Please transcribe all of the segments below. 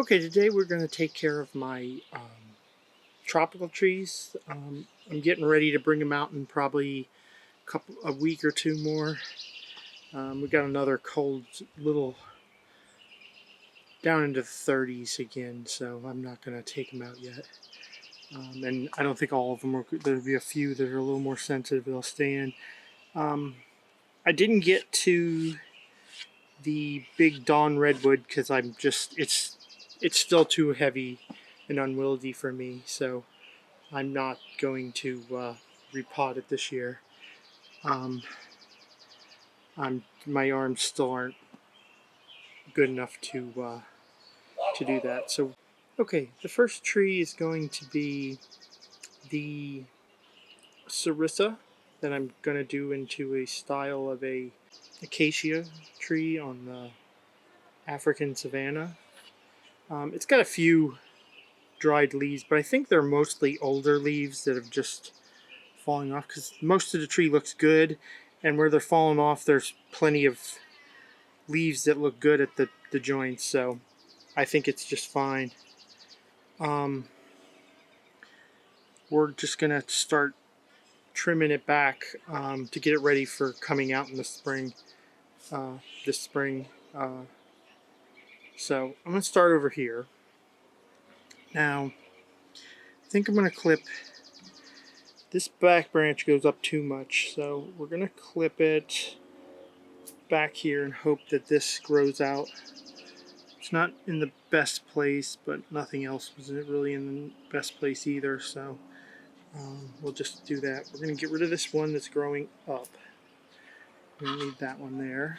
Okay, today we're going to take care of my tropical trees. I'm getting ready to bring them out in probably a week or two more. We got another cold, little down into the 30s again, so I'm not going to take them out yet. And I don't think all of them are. There'll be a few that are a little more sensitive. They'll stay in. I didn't get to the big dawn redwood because it's still too heavy and unwieldy for me. So I'm not going to repot it this year. My arms still aren't good enough to do that. So, okay, the first tree is going to be the Serissa that I'm going to do into a style of a acacia tree on the African savanna. It's got a few dried leaves, but I think they're mostly older leaves that have just falling off because most of the tree looks good, and where they're falling off there's plenty of leaves that look good at the joints, so I think it's just fine. We're just gonna start trimming it back to get it ready for coming out in the spring. This spring. So I'm gonna start over here. Now I think I'm gonna clip this back branch goes up too much, so we're gonna clip it back here and hope that this grows out. It's not in the best place, but nothing else was really in the best place either, so we'll just do that. We're going to get rid of this one that's growing up. We don't need that one there.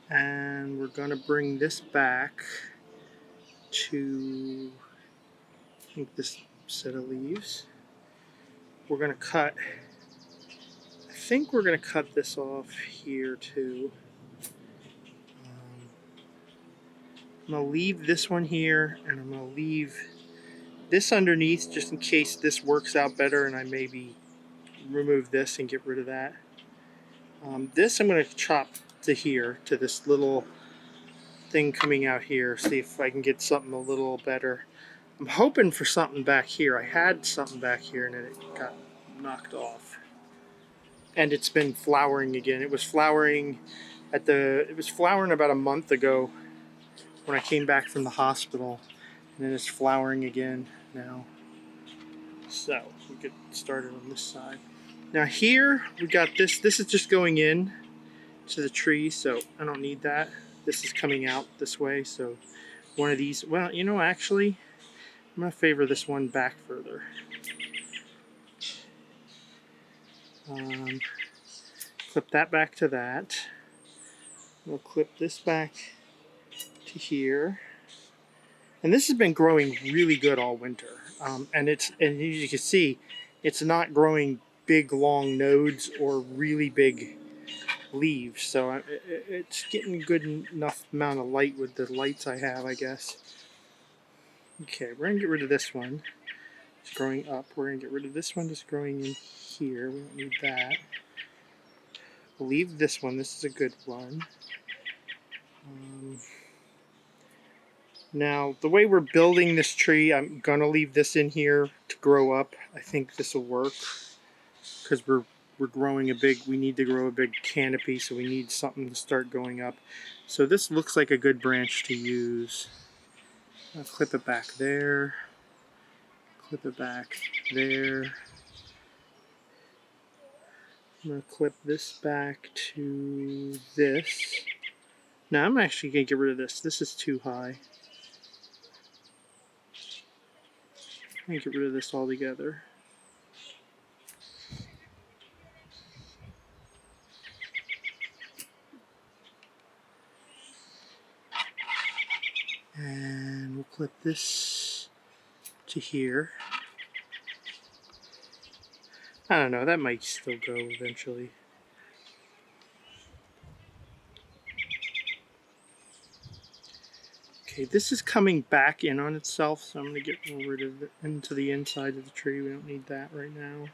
And we're going to bring this back to, I think, this set of leaves. We're going to cut, I think we're going to cut this off here too. I'm going to leave this one here, and I'm going to leave this underneath just in case this works out better and I maybe remove this and get rid of that. This I'm going to chop to here, to this little thing coming out here, see if I can get something a little better. I'm hoping for something back here. I had something back here and then it got knocked off. And it's been flowering again. It was flowering about a month ago when I came back from the hospital, and then it's flowering again now. So we get started on this side. Now here we got this. This is just going in to the tree, so I don't need that. This is coming out this way, so one of these. Well, you know, actually, I'm gonna favor this one back further. Clip that back to that. We'll clip this back to here. And this has been growing really good all winter. And as you can see, it's not growing big long nodes or really big leaves, so it's getting a good enough amount of light with the lights I have, I guess. Okay, we're going to get rid of this one. It's growing up. We're going to get rid of this one that's growing in here. We don't need that. We'll leave this one. This is a good one. Now, the way we're building this tree, I'm going to leave this in here to grow up. I think this will work because we're growing we need to grow a big canopy, so we need something to start going up. So this looks like a good branch to use. I'll clip it back there, clip it back there. I'm going to clip this back to this. Now I'm actually going to get rid of this. This is too high. I'm going to get rid of this altogether. And we'll clip this to here. I don't know, that might still go eventually. Okay, this is coming back in on itself, so I'm going to get rid of it into the inside of the tree. We don't need that right now.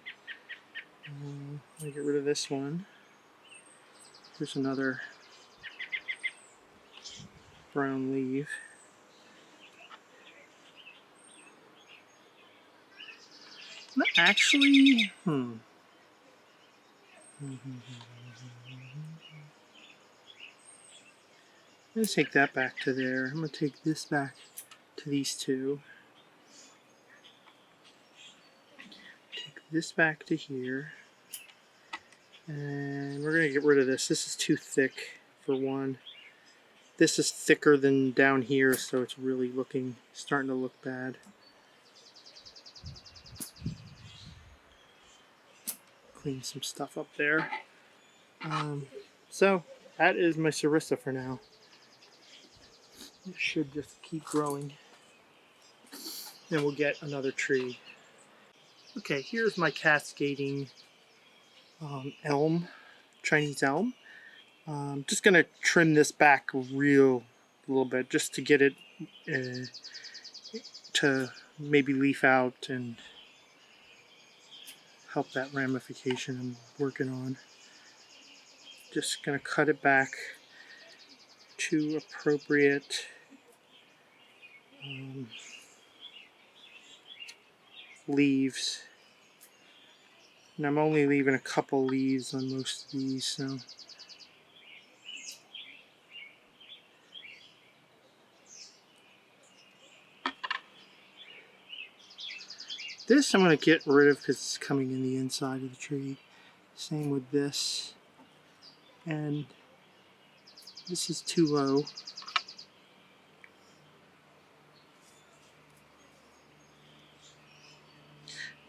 I'm going to get rid of this one. Here's another brown leaf. Actually, I'm going to take that back to there. I'm going to take this back to these two. Take this back to here. And we're going to get rid of this. This is too thick for one. This is thicker than down here, so it's really starting to look bad. Clean some stuff up there. So that is my Serissa for now. It should just keep growing. Then we'll get another tree. Okay, here's my cascading elm, Chinese elm. Just gonna trim this back a little bit just to get it to maybe leaf out and help that ramification I'm working on. Just gonna cut it back to appropriate leaves. And I'm only leaving a couple leaves on most of these, so this I'm going to get rid of because it's coming in the inside of the tree. Same with this. And this is too low.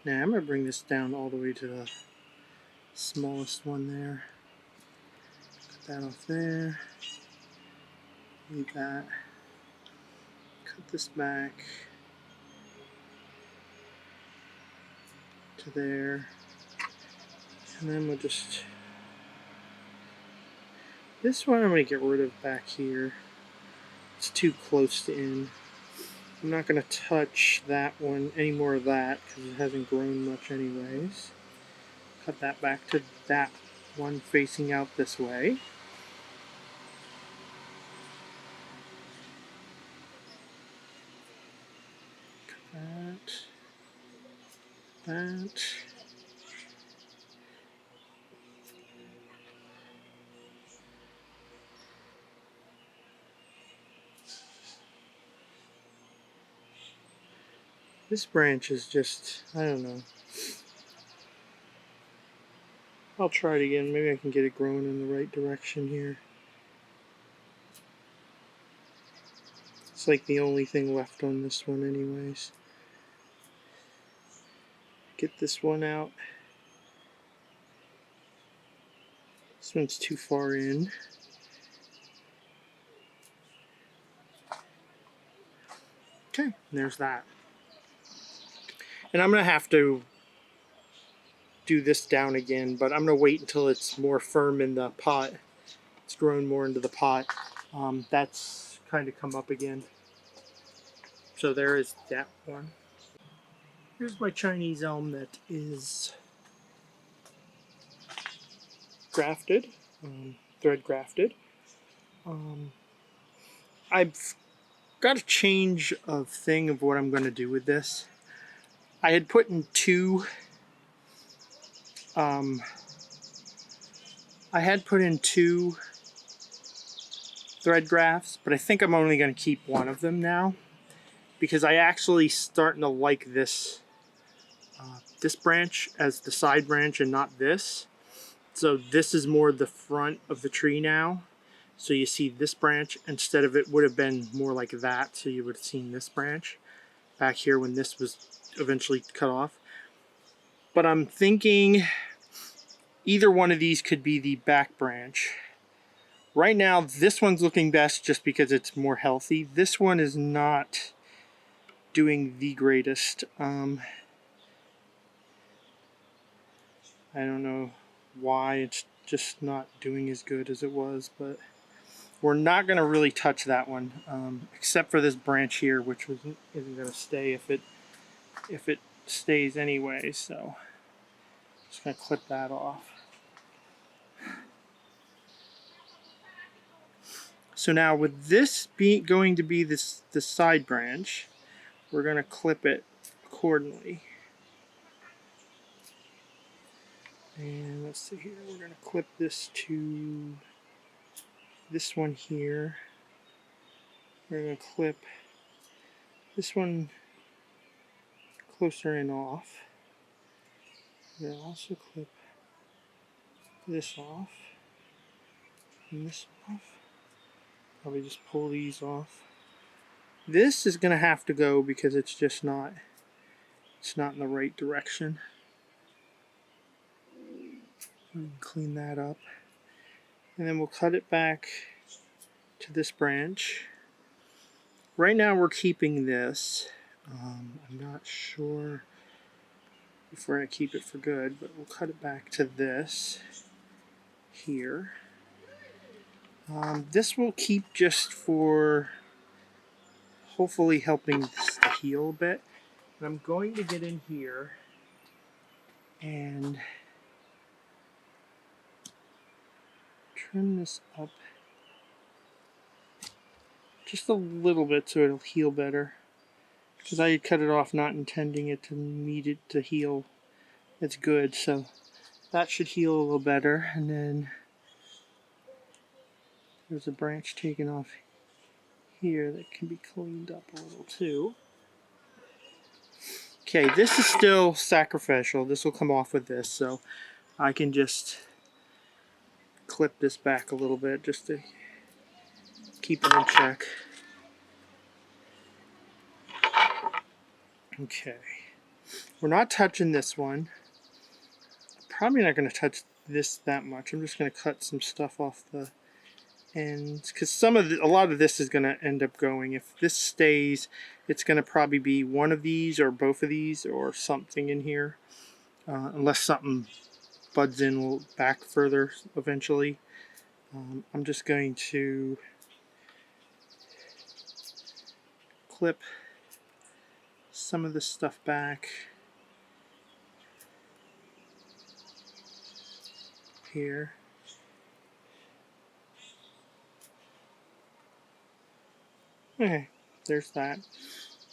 Now I'm going to bring this down all the way to the smallest one there. Cut that off there. Leave that. Cut this back to there. And then we'll just... This one I'm going to get rid of back here. It's too close to in. I'm not going to touch that one, any more of that, because it hasn't grown much anyways. Cut that back to that one facing out this way. Cut that. This branch is just, I don't know. I'll try it again. Maybe I can get it growing in the right direction here. It's like the only thing left on this one anyways. Get this one out. This one's too far in. Okay, there's that. And I'm going to have to do this down again, but I'm going to wait until it's more firm in the pot. It's grown more into the pot. That's kind of come up again. So there is that one. Here's my Chinese elm that is grafted, thread grafted. I've got a change of thing of what I'm going to do with this. I had put in two thread grafts, but I think I'm only going to keep one of them now because I actually starting to like this this branch as the side branch and not this. So this is more the front of the tree now. So you see this branch instead of it would have been more like that. So you would have seen this branch back here when this was eventually cut off. But I'm thinking either one of these could be the back branch. Right now, this one's looking best just because it's more healthy. This one is not doing the greatest. I don't know why it's just not doing as good as it was, but we're not going to really touch that one, except for this branch here, which isn't going to stay if it stays anyway. So just going to clip that off. So now with this going to be the side branch, we're going to clip it accordingly. And let's see here, we're going to clip this to this one here. We're going to clip this one closer and off. We're going to also clip this off and this off. Probably just pull these off. This is going to have to go because it's just not, it's not in the right direction. Clean that up. And then we'll cut it back to this branch. Right now we're keeping this. I'm not sure if we're going to keep it for good, but we'll cut it back to this here. This will keep just for hopefully helping this to heal a bit. And I'm going to get in here and trim this up just a little bit so it'll heal better. Because I cut it off not intending it to need it to heal. It's good, so that should heal a little better. And then there's a branch taken off here that can be cleaned up a little too. Okay, this is still sacrificial. This will come off with this, so I can just clip this back a little bit just to keep it in check. Okay, we're not touching this one. Probably not going to touch this that much. I'm just going to cut some stuff off the ends because a lot of this is going to end up going. If this stays, it's going to probably be one of these or both of these or something in here, unless something buds in back further eventually. I'm just going to clip some of this stuff back here. Okay, there's that.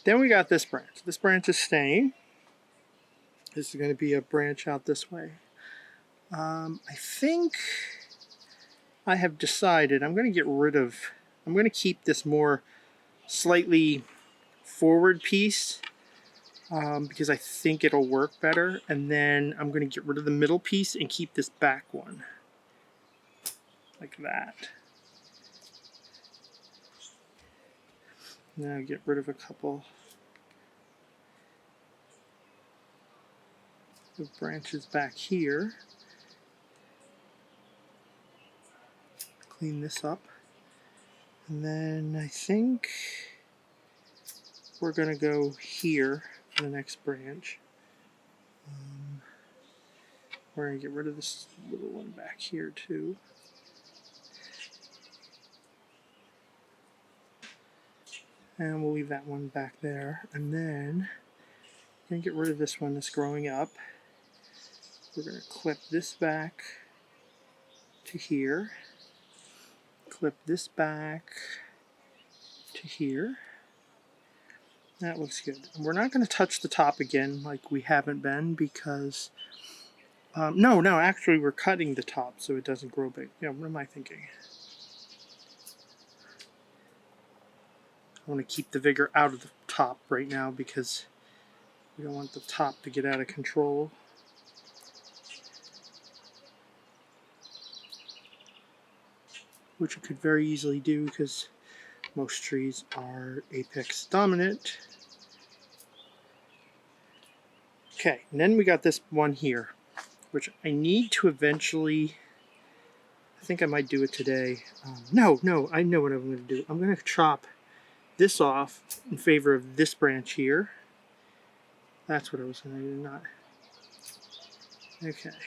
Then we got this branch. This branch is staying. This is going to be a branch out this way. I think I have decided I'm going to get rid of, I'm going to keep this more slightly forward piece because I think it'll work better, and then I'm going to get rid of the middle piece and keep this back one like that. Now get rid of a couple of branches back here. Clean this up, and then I think we're going to go here for the next branch. We're going to get rid of this little one back here too. And we'll leave that one back there. And then we're going to get rid of this one that's growing up. We're going to clip this back to here. Clip this back to here. That looks good. And we're not going to touch the top again like we haven't been because no, actually we're cutting the top so it doesn't grow big. Yeah, what am I thinking? I want to keep the vigor out of the top right now because we don't want the top to get out of control. Which it could very easily do because most trees are apex dominant. Okay, and then we got this one here, which I need to eventually, I think I might do it today. No, I know what I'm going to do. I'm going to chop this off in favor of this branch here. That's what I was going to do, not. Okay.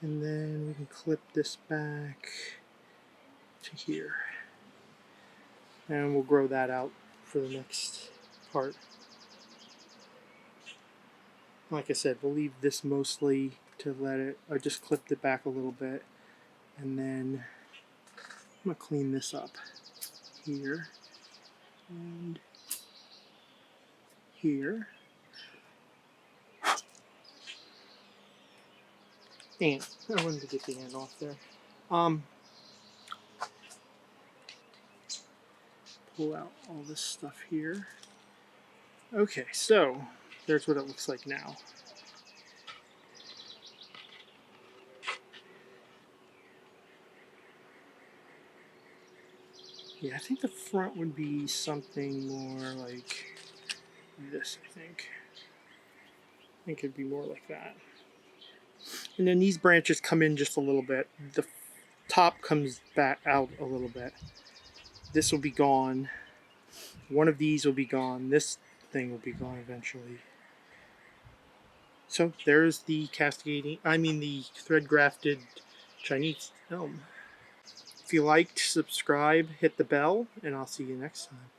And then we can clip this back to here. And we'll grow that out for the next part. Like I said, we'll leave this mostly to let it, I just clipped it back a little bit, and then I'm going to clean this up here and here. ant. I wanted to get the ant off there. Pull out all this stuff here. Okay, so there's what it looks like now. Yeah, I think the front would be something more like this, I think. I think it'd be more like that. And then these branches come in just a little bit. The top comes back out a little bit. This will be gone. One of these will be gone. This thing will be gone eventually. So there's the the thread grafted Chinese elm. If you liked, subscribe, hit the bell, and I'll see you next time.